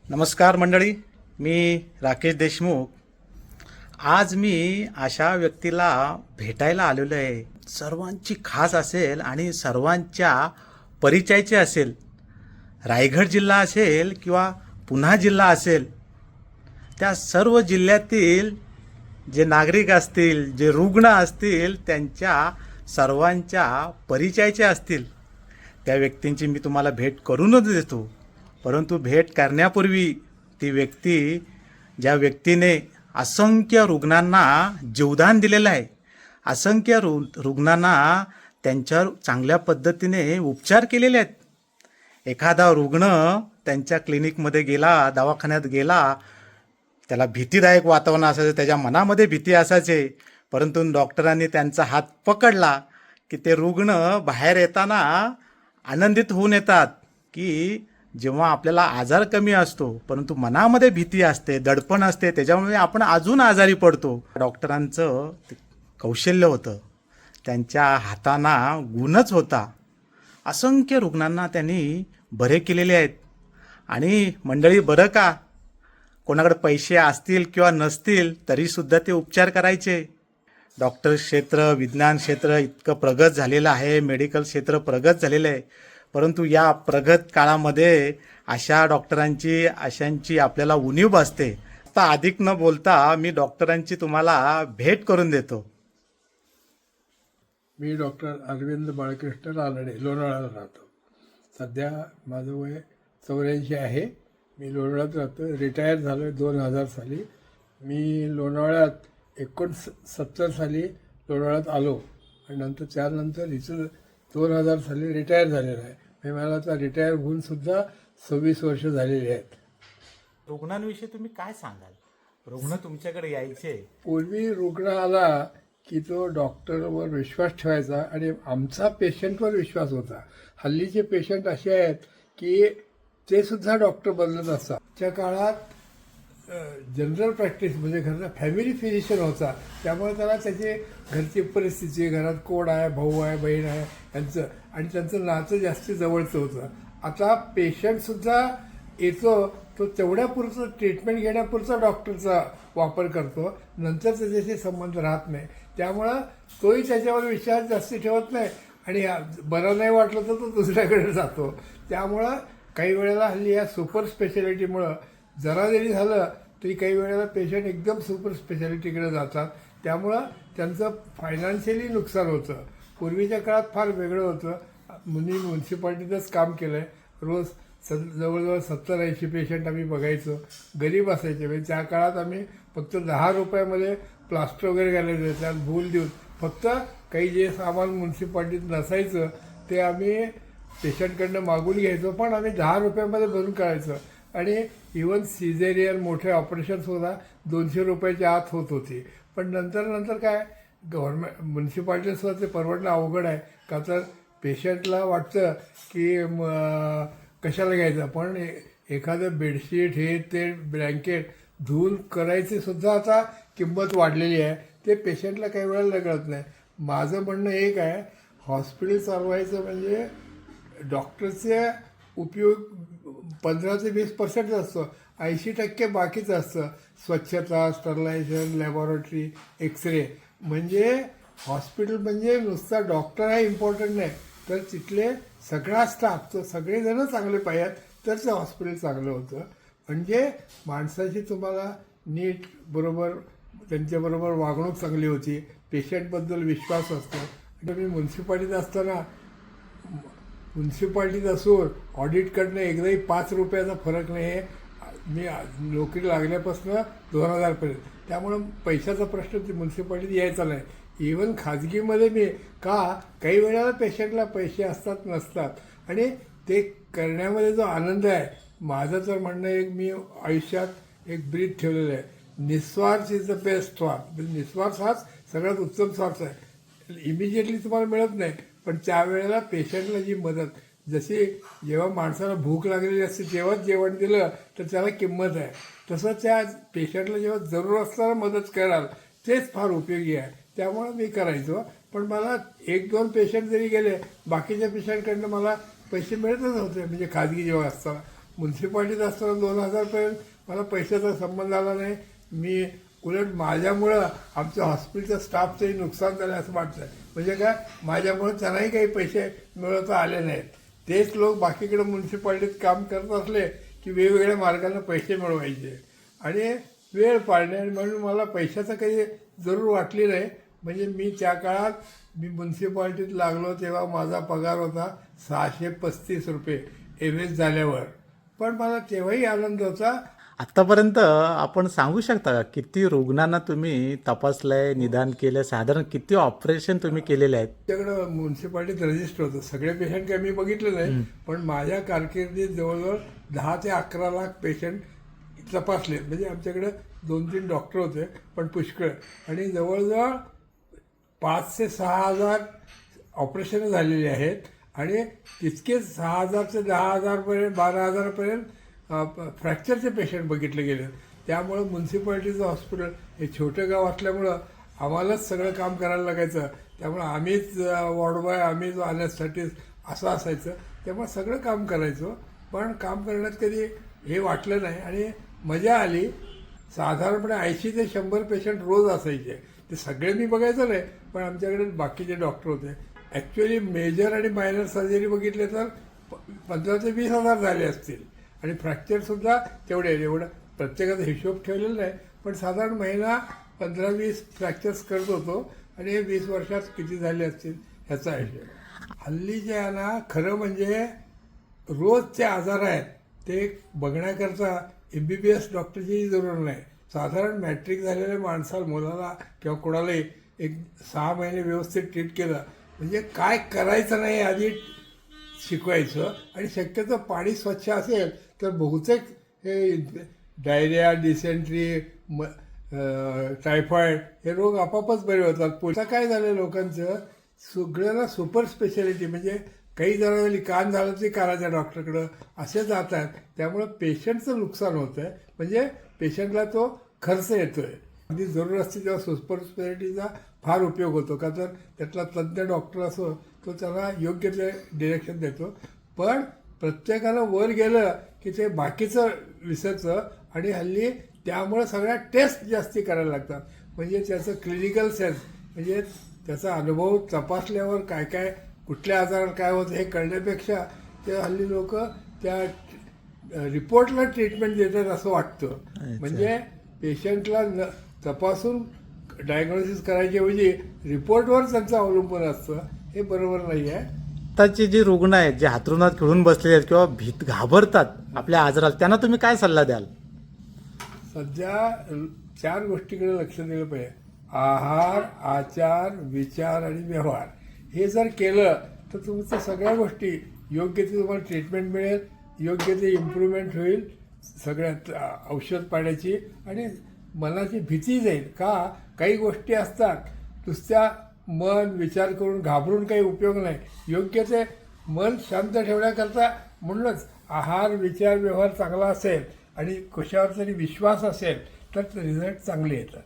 नमस्कार मंडळी, मी राकेश देशमुख. आज मी अशा व्यक्तीला भेटायला आलेलो आहे, सर्वांची खास असेल आणि सर्वांच्या परिचयाचे असेल. रायगड जिल्हा असेल किंवा पुणे जिल्हा असेल, त्या सर्व जिल्ह्यातील जे नागरिक असतील, जे रुग्ण असतील, त्यांच्या सर्वांच्या परिचयाचे असतील. त्या व्यक्तींची मी तुम्हाला भेट करूनच देतो. परंतु भेट करण्यापूर्वी ती व्यक्ती, ज्या व्यक्तीने असंख्य रुग्णांना जीवदान दिलेलं आहे, असंख्य रुग्णांना त्यांच्यावर चांगल्या पद्धतीने उपचार केलेले आहेत. एखादा रुग्ण त्यांच्या क्लिनिकमध्ये गेला, दवाखान्यात गेला, त्याला भीतीदायक वातावरण असायचं, त्याच्या मनामध्ये भीती असायचे. परंतु डॉक्टरांनी त्यांचा हात पकडला की ते रुग्ण बाहेर येताना आनंदित होऊन येतात. की जेव्हा आपल्याला आजार कमी असतो, परंतु मनामध्ये भीती असते, दडपण असते, त्याच्यामुळे आपण अजून आजारी पडतो. डॉक्टरांचं कौशल्य होतं, त्यांच्या हाताना गुणच होता. असंख्य रुग्णांना त्यांनी बरे केलेले आहेत. आणि मंडळी, बरं का, कोणाकडे पैसे असतील किंवा नसतील तरीसुद्धा ते उपचार करायचे. डॉक्टर क्षेत्र, विज्ञान क्षेत्र इतकं प्रगत झालेलं आहे, मेडिकल क्षेत्र प्रगत झालेलं आहे. परंतु या प्रगत काळामध्ये अशा डॉक्टरांची, अशांची आपल्याला उणीव भासते. आता अधिक न बोलता मी डॉक्टरांची तुम्हाला भेट करून देतो. मी डॉक्टर अरविंद बाळकृष्ण रानडे, लोणावळ्यात राहतो. सध्या माझं वय 84 आहे. मी लोणावळ्यात राहतो. रिटायर झालो आहे 2000 साली. मी लोणावळ्यात 1970 साली लोणावळ्यात आलो आणि त्यानंतर इथं 2000 साली रिटायर झालेलं आहे. मला आता रिटायर होऊन सुद्धा 26 वर्ष झालेली आहेत. रुग्णांविषयी तुम्ही काय सांगाल? रुग्ण तुमच्याकडे यायचे, पूर्वी रुग्ण आला की तो डॉक्टरवर विश्वास ठेवायचा आणि आमचा पेशंटवर विश्वास होता. हल्लीचे पेशंट असे आहेत की ते सुद्धा डॉक्टर बदलत असतात. त्या काळात जनरल प्रॅक्टिस म्हणजे घरचा फॅमिली फिजिशियन होता. त्यामुळे त्याला त्याची घरची परिस्थिती, घरात कोण आहे, भाऊ आहे, बहीण आहे, यांचं आणि त्यांचं नातं जास्ती जवळचं होतं. आता पेशंटसुद्धा येतो, तो तेवढ्यापुरतं ट्रीटमेंट घेण्यापुरता डॉक्टरचा वापर करतो, नंतर त्याच्याशी संबंध राहत नाही. त्यामुळं तोही त्याच्यावर विश्वास जास्ती ठेवत नाही आणि बरं नाही वाटलं तर तो दुसऱ्याकडे जातो. त्यामुळं काही वेळेला हल्ली या सुपर स्पेशालिटीमुळं जरा जरी झालं तरी काही वेळेला पेशंट एकदम सुपर स्पेशालिटीकडे जातात. त्यामुळं त्यांचं फायनान्शियली नुकसान होतं. पूर्वीच्या काळात फार वेगळं होतं. म्युन्सिपाल्टीतच काम केलं आहे. रोज जवळजवळ 70-80 पेशंट आम्ही बघायचो. गरीब असायचे, म्हणजे त्या काळात आम्ही फक्त 10 रुपयामध्ये प्लास्टर वगैरे घालायचं, त्यात भूल देऊन फक्त काही जे सामान म्युन्सिपाल्टीत नसायचं ते आम्ही पेशंटकडनं मागून घ्यायचो, पण आम्ही 10 रुपयामध्ये भरून काढायचो. आणि इवन सिझेरियन मोठे ऑपरेशनसुद्धा 200 रुपयाच्या आत होत होती. पण नंतर काय गव्हर्नमेंट म्युन्सिपाल्टीसुद्धा ते परवडणं अवघड आहे. का तर पेशंटला वाटतं की कशाला घ्यायचं, पण एखादं बेडशीट, हे ते ब्लँकेट धुवून करायची सुद्धा आता किंमत वाढलेली आहे. ते पेशंटला काही वेळेला कळत नाही. माझं म्हणणं एक आहे, हॉस्पिटल चालवायचं म्हणजे डॉक्टरचे उपयोग 15 ते 20% असतो, 80% बाकीचं असतं. स्वच्छता, स्टरलायझेशन, लॅबॉरेटरी, एक्सरे. म्हणजे हॉस्पिटल म्हणजे नुसता डॉक्टर हा इम्पॉर्टंट नाही, तर तिथले सगळा स्टाफ, तर सगळेजणं चांगले पाहिजेत तर ते हॉस्पिटल चांगलं होतं. म्हणजे माणसाची तुम्हाला नीट बरोबर त्यांच्याबरोबर वागणूक चांगली होती, पेशंटबद्दल विश्वास असतो. मी म्युन्सिपाल्टीत असताना, म्युन्सिपाल्टीत असून ऑडिट करणं एकदाही 5 रुपयाचा फरक नाही. आहे मी नोकरी लागल्यापासून 2000पर्यंत. त्यामुळं पैशाचा प्रश्न ती म्युन्सिपाल्टीत यायचा नाही. इवन खाजगीमध्ये मी काही वेळेला पेशंटला पैसे असतात नसतात, आणि ते करण्यामध्ये जो आनंद आहे, माझं तर म्हणणं एक, मी आयुष्यात एक ब्रीद ठेवलेलं आहे, निस्वार्थ इज द बेस्ट स्वार्थ. निस्वार्थ हाच सगळ्यात उत्तम स्वार्थ आहे. इमिजिएटली तुम्हाला मिळत नाही, पण त्यावेळेला पेशंटला जी मदत, जशी जेव्हा माणसाला भूक लागलेली असते तेव्हाच जेवण दिलं तर त्याला किंमत आहे, तसं त्या पेशंटला जेव्हा जरूर असताना मदत कराल तेच फार उपयोगी आहे. त्यामुळं मी करायचो. पण मला 1-2 पेशंट जरी गेले, बाकीच्या पेशंटकडनं मला पैसे मिळतच होते, म्हणजे खाजगी जेव्हा असताना. म्युन्सिपाल्टीत असताना 2000पर्यंत मला पैशाचा संबंध आला नाही. मी उलट माझ्यामुळं आमच्या हॉस्पिटलच्या स्टाफचंही नुकसान झालं असं वाटतं. म्हणजे काय, माझ्यामुळं त्यांनाही काही पैसे मिळवता आले नाहीत. तेच लोक बाकीकडे म्युन्सिपाल्टीत काम करत असले की वेगवेगळ्या मार्गाने पैसे मिळवायचे आणि वेळ पाळणे. आणि म्हणून मला पैशाचं काही जरूर वाटली नाही. म्हणजे मी त्या काळात मी म्युन्सिपाल्टीत लागलो तेव्हा माझा पगार होता 635 रुपये MS झाल्यावर. पण मला तेव्हाही आनंद होता. आतापर्यंत आपण सांगू शकता का किती रुग्णांना तुम्ही तपासलंय, निदान केलं, साधारण किती ऑपरेशन तुम्ही केलेले आहेत? त्याच्याकडं म्युन्सिपाल्टीत रजिस्टर होतं. सगळे पेशंट काही मी बघितले नाही, पण माझ्या कारकिर्दीत जवळजवळ 10 ते 11 लाख पेशंट तपासले. म्हणजे आमच्याकडे 2-3 डॉक्टर होते पण पुष्कळ. आणि जवळजवळ 5 ते 6 हजार ऑपरेशन झालेली आहेत आणि तितकेच 6,000 ते 10,000पर्यंत 12,000पर्यंत फ्रॅक्चरचे पेशंट बघितले गेले. त्यामुळं म्युन्सिपाल्टीचं हॉस्पिटल हे छोटं गाव असल्यामुळं आम्हालाच सगळं काम करायला लागायचं. त्यामुळं आम्हीच वॉर्ड बॉय, आम्हीच आणण्यासाठी असं असायचं. त्यामुळे सगळं काम करायचो. पण काम करण्यात कधी हे वाटलं नाही आणि मजा आली. साधारणपणे 80 ते 100 पेशंट रोज असायचे. ते सगळे मी बघायचं नाही, पण आमच्याकडे बाकीचे डॉक्टर होते. ॲक्च्युली मेजर आणि मायनर सर्जरी बघितले तर 15 ते 20 हजार झाले असतील. आणि फ्रॅक्चरसुद्धा तेवढे. एवढं प्रत्येकाचा हिशोब ठेवलेला नाही, पण साधारण महिना 15-20 फ्रॅक्चर्स करत होतो. आणि हे 20 वर्षात किती झाले असतील ह्याचा हिशोब. हल्ली जे आहे ना, खरं म्हणजे रोजचे आजार आहेत ते बघण्याकरता MBBS डॉक्टरची जरूर नाही. साधारण मॅट्रिक झालेल्या माणसाला, मुलाला किंवा कोणालाही एक 6 महिने व्यवस्थित ट्रीट केलं म्हणजे काय करायचं नाही आधी शिकवायचं. आणि शक्यतो पाणी स्वच्छ असेल तर बहुतेक हे डायरिया, डिसेंट्री, टायफॉईड हे रोग आपापच बरे होतात. पुढचं काय झालं, लोकांचं सगळ्यांना सुपर स्पेशालिटी म्हणजे काही जणांनी कान झालं तरी कानाच्या डॉक्टरकडं असे जात आहेत. त्यामुळं पेशंटचं नुकसान होतं आहे. म्हणजे पेशंटला तो खर्च येतो आहे. अगदी जरूर असते तेव्हा सुपर स्पेशालिटीचा फार उपयोग होतो. का तर त्यातला तज्ज्ञ डॉक्टर असो तो त्याला योग्य ते डिरेक्शन देतो. पण प्रत्येकानं वर गेलं की ते बाकीचं विसरतं. आणि हल्ली त्यामुळं सगळ्या टेस्ट जास्ती करायला लागतात. म्हणजे त्याचं क्लिनिकल सेन्स म्हणजे त्याचा अनुभव तपासल्यावर काय काय कुठल्या आजारात काय होतं हे कळण्यापेक्षा ते हल्ली लोक त्या रिपोर्टला ट्रीटमेंट देतात असं वाटतं. म्हणजे पेशंटला तपासून डायग्नोसिस करायच्याऐवजी रिपोर्टवर त्यांचं अवलंबून असतं. हे बरोबर नाही आहे. आताचे जे रुग्ण आहेत, जे हातरुणात खिळून बसलेले आहेत किंवा घाबरतात आपल्या आजारात, त्यांना तुम्ही काय सल्ला द्याल? सध्या 4 गोष्टीकडे लक्ष दिलं पाहिजे. आहार, आचार, विचार आणि व्यवहार. हे जर केलं तर तुमच्या सगळ्या गोष्टी योग्य ते तुम्हाला ट्रीटमेंट मिळेल, योग्य ते इम्प्रूव्हमेंट होईल सगळ्यात औषध पाण्याची. आणि मनाची भीती जाईल. का काही गोष्टी असतात नुसत्या मन विचार करून घाबरून काही उपयोग नाही. योग्य ते मन शांत ठेवण्याकरता म्हणूनच आहार, विचार, व्यवहार चांगला असेल आणि कशावर तरी विश्वास असेल तर रिझल्ट चांगले येतात.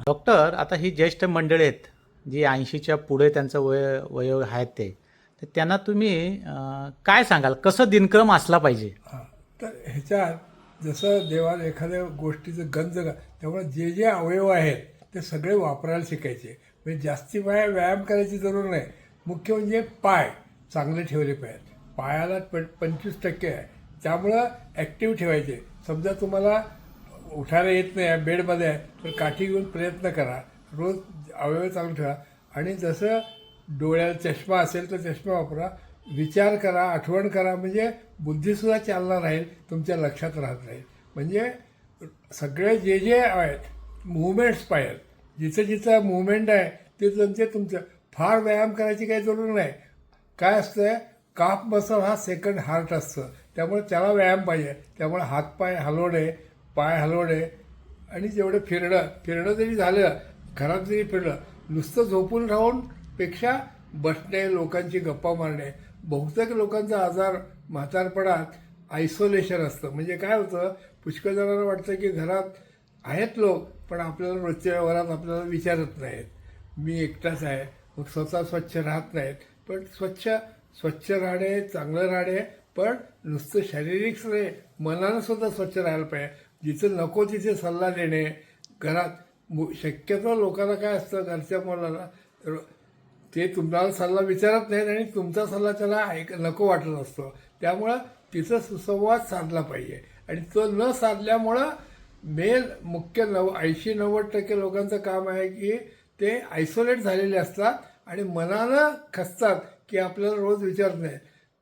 डॉक्टर, आता ही ज्येष्ठ मंडळी आहेत जी 80च्या पुढे त्यांचं वय आहेत ते, तर त्यांना तुम्ही काय सांगाल, कसं दिनक्रम असला पाहिजे? तर ह्याच्यात जसं देवाला एखाद्या गोष्टीचं गंज त्यामुळे जे जे अवयव आहेत ते सगळे वापरायला शिकायचे. म्हणजे जास्ती व्यायाम करायची जरूर नाही. मुख्य म्हणजे पाय चांगले ठेवले पाहिजेत. पायाला 25% आहे त्यामुळं ॲक्टिव्ह ठेवायचे. समजा तुम्हाला उठायला येत नाही, बेडमध्ये आहे तर काठी घेऊन प्रयत्न करा. रोज अवयव चांगले ठेवा. आणि जसं डोळ्याला चष्मा असेल तर चष्मा वापरा. विचार करा, आठवण करा. म्हणजे बुद्धीसुद्धा चालना राहील, तुमच्या लक्षात राहत राहील. म्हणजे सगळे जे जे आहेत मुवमेंट्स पाहिजेत. जिथं जिथं मुवमेंट आहे ते तुमचं फार व्यायाम करायची काही जरूर नाही. काय असतं, काफ मसल हा सेकंड हार्ट असतं. त्यामुळे त्याला व्यायाम पाहिजे. त्यामुळे हातपाय हलवणे, पाय हलवणे आणि जेवढं फिरणं जरी झालं, घरात जरी फिरलं, नुसतं झोपून राहून पेक्षा बसणे, लोकांची गप्पा मारणे. बहुतेक लोकांचा आजार म्हातारपणात आयसोलेशन असतं. म्हणजे काय होतं, पुष्कळ जणांना वाटतं की घरात आहेत लोक पण आपल्याला रोजच्या व्यवहारात आपल्याला विचारत नाहीत. मी एकटाच आहे, मग स्वतः स्वच्छ राहत नाहीत. पण स्वच्छ राहणे, चांगलं राहणे पण नुसतं शारीरिक नाही, मनानं सुद्धा स्वच्छ राहायला पाहिजे. जिथं नको तिथे सल्ला देणे, घरात शक्यतो लोकांना काय असतं, घरच्या मुलाला ते तुम्हाला सल्ला विचारत नाहीत आणि तुमचा सल्ला त्याला नको वाटत असतो. त्यामुळं तिथं सुसंवाद साधला पाहिजे आणि तो न साधल्यामुळं मुख्य 80-90% लोकांचं काम आहे की ते आयसोलेट झालेले असतात आणि मनानं खचतात की आपल्याला रोज विचारत नाही.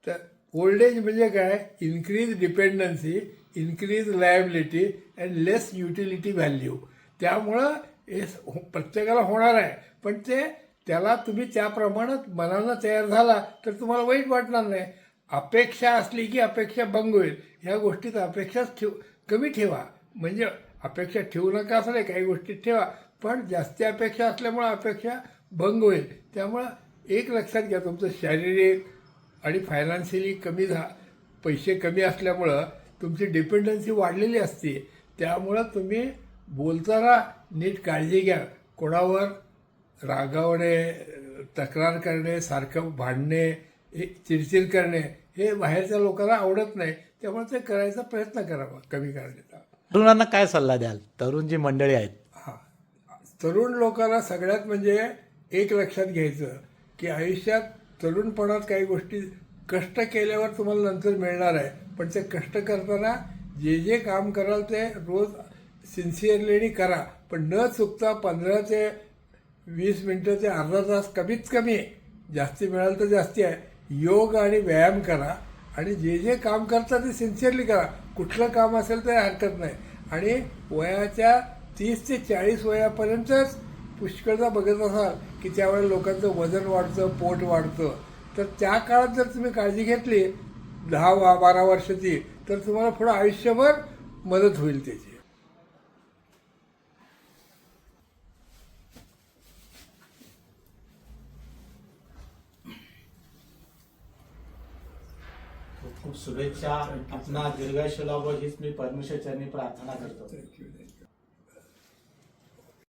तर ओल्ड एज म्हणजे काय, increase dependency, increase liability and less utility value. त्यामुळं हे प्रत्येकाला होणार आहे, पण त्याला तुम्ही त्याप्रमाणे मनानं तयार झाला तर तुम्हाला वाईट वाटणार नाही. अपेक्षा असली की अपेक्षा भंग होईल. ह्या गोष्टीत अपेक्षा कमी ठेवा. म्हणजे अपेक्षा ठेवू नका असं नाही, काही गोष्टीत ठेवा, पण जास्ती अपेक्षा असल्यामुळं अपेक्षा भंग होईल. त्यामुळं एक लक्षात घ्या, तुमचं शारीरिक आणि फायनान्शियली पैसे कमी असल्यामुळं तुमची डिपेंडन्सी वाढलेली असते. त्यामुळं तुम्ही बोलताना नीट काळजी घ्या. कोणावर रागावणे, तक्रार करणे, सारखं भांडणे, चिडचिड करणे हे बाहेरच्या लोकांना आवडत नाही. त्यामुळे ते करायचा प्रयत्न करावा कमी करण्याचा. तरुणांना काय सल्ला द्याल, तरुण जी मंडळी आहेत? हां, तरुण लोकांना सगळ्यात म्हणजे एक लक्षात घ्यायचं की आयुष्यात तरुणपणात काही गोष्टी कष्ट केल्यावर तुम्हाला नंतर मिळणार आहे, पण ते कष्ट करताना जे काम कराल ते रोज सिन्सिअरली करा, पण न चुकता 15 ते 20 मिनटं ते अर्धा तास कमीत कमी, जास्ती मिळालं तर जास्ती आहे, योग आणि व्यायाम करा आणि जे काम करता ते सिन्सिअरली करा. कुठलं काम असेल तर हरकत नाही. आणि वयाच्या 30 ते 40 वयापर्यंतच पुष्कळदा बघत असाल की त्यावेळेला लोकांचं वजन वाढतं, पोट वाढतं. तर त्या काळात जर तुम्ही काळजी घेतली 10-12 वर्षाची, तर तुम्हाला पुढं आयुष्यभर मदत होईल त्याची. खूप खूप शुभेच्छा. आपला दीर्घायुष्य लाभो हीच मी परमेश्वर चरणी प्रार्थना करतो. थँक्यू.